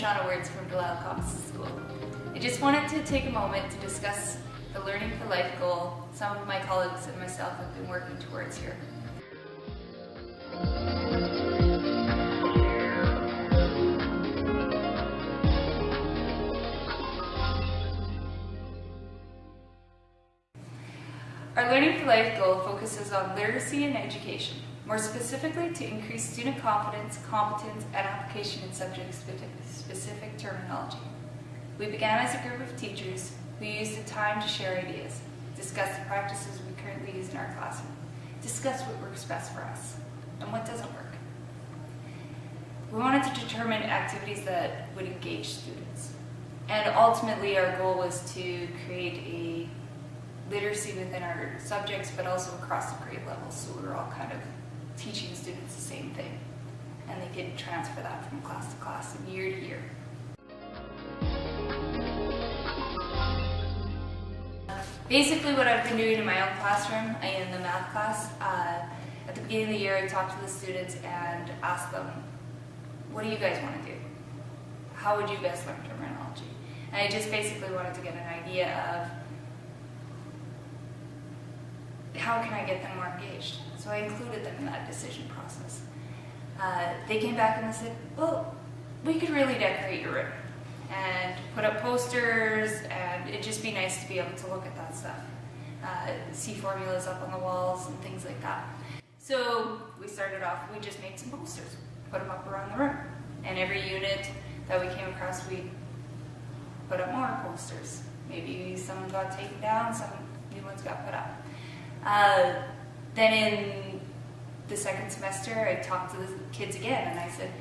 Shauna Words from Delisle Commons School. I just wanted to take a moment to discuss the Learning for Life goal some of my colleagues and myself have been working towards here. Our Learning for Life goal focuses on literacy and education, more specifically to increase student confidence, competence, and application in subject-specific terminology. We began as a group of teachers who used the time to share ideas, discuss the practices we currently use in our classroom, discuss what works best for us, and what doesn't work. We wanted to determine activities that would engage students. And ultimately our goal was to create a literacy within our subjects, but also across the grade levels, so we were all kind of teaching students the same thing, and they could transfer that from class to class and year to year. Basically what I've been doing in my own classroom, in the math class, at the beginning of the year I talked to the students and asked them, what do you guys want to do? How would you best learn terminology? And I just basically wanted to get an idea of how can I get them more engaged? So I included them in that decision process. They came back and they said, well, we could really decorate your room and put up posters, and it'd just be nice to be able to look at that stuff. See formulas up on the walls and things like that. So we started off, we just made some posters, put them up around the room. And every unit that we came across, we put up more posters. Maybe some got taken down, some new ones got put up. Then in the second semester, I talked to the kids again and I said,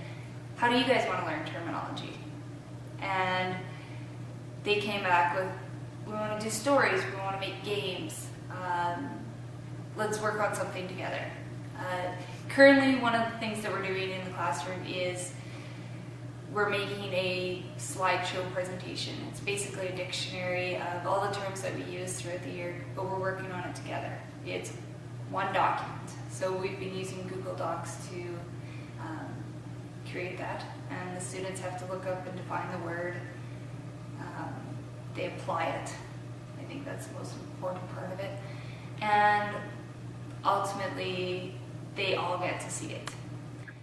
how do you guys want to learn terminology? And they came back with, we want to do stories, we want to make games, let's work on something together. Currently, one of the things that we're doing in the classroom is we're making a slideshow presentation. It's basically a dictionary of all the terms that we use throughout the year, but we're working on it together. It's one document. So we've been using Google Docs to create that, and the students have to look up and define the word. They apply it. I think that's the most important part of it. And ultimately, they all get to see it.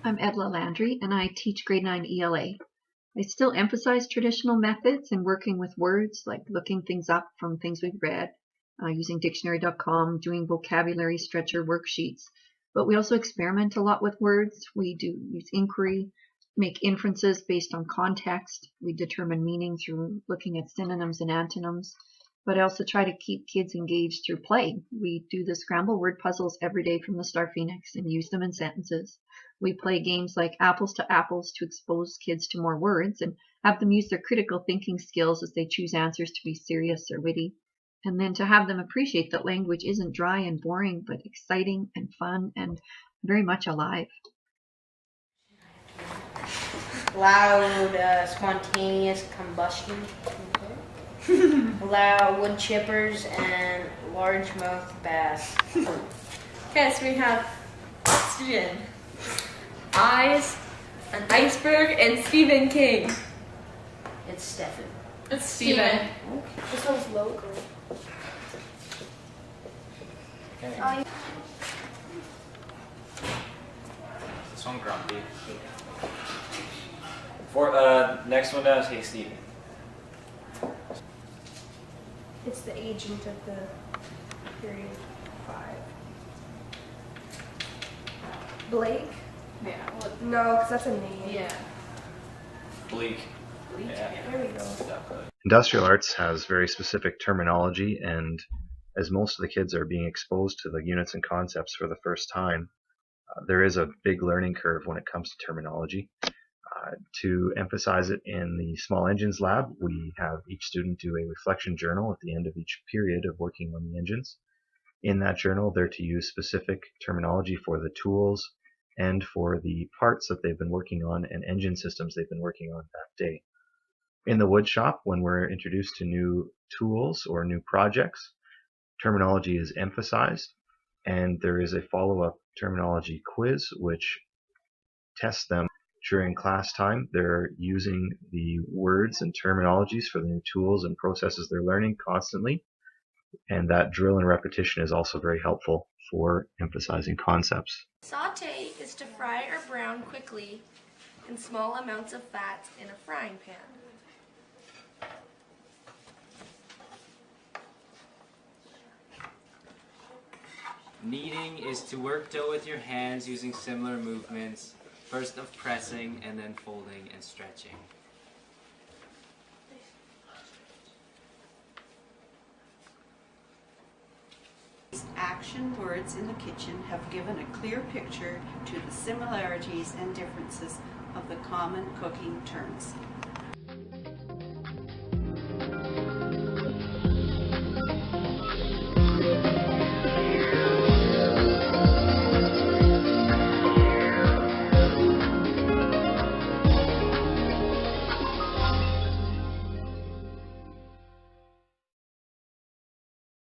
I'm Edla Landry, and I teach grade 9 ELA. I still emphasize traditional methods and working with words, like looking things up from things we've read, using dictionary.com, doing vocabulary stretcher worksheets. But we also experiment a lot with words. We do use inquiry, make inferences based on context. We determine meaning through looking at synonyms and antonyms. But I also try to keep kids engaged through play. We do the scramble word puzzles every day from the Star Phoenix and use them in sentences. We play games like Apples to Apples to expose kids to more words and have them use their critical thinking skills as they choose answers to be serious or witty. And then to have them appreciate that language isn't dry and boring, but exciting and fun and very much alive. Loud, spontaneous combustion. Loud wood chippers and largemouth bass. Okay, so we have oxygen, eyes, an iceberg, and Stephen King. It's Stefan. It's Stephen. This one's local. Okay. This one grumpy. Next one down is Hey Stevie. It's the agent of the period 5. Blake? Yeah. Well, No, because that's a name. yeah. Bleak. Yeah. There we go. Definitely. Industrial arts has very specific terminology, and as most of the kids are being exposed to the units and concepts for the first time, there is a big learning curve when it comes to terminology. To emphasize it in the Small Engines Lab, we have each student do a reflection journal at the end of each period of working on the engines. In that journal, they're to use specific terminology for the tools and for the parts that they've been working on and engine systems they've been working on that day. In the wood shop, when we're introduced to new tools or new projects, terminology is emphasized, and there is a follow-up terminology quiz which tests them during class time, they're using the words and terminologies for the new tools and processes they're learning constantly. And that drill and repetition is also very helpful for emphasizing concepts. Saute is to fry or brown quickly in small amounts of fat in a frying pan. Kneading is to work dough with your hands using similar movements, first of pressing and then folding and stretching. Action words in the kitchen have given a clear picture to the similarities and differences of the common cooking terms.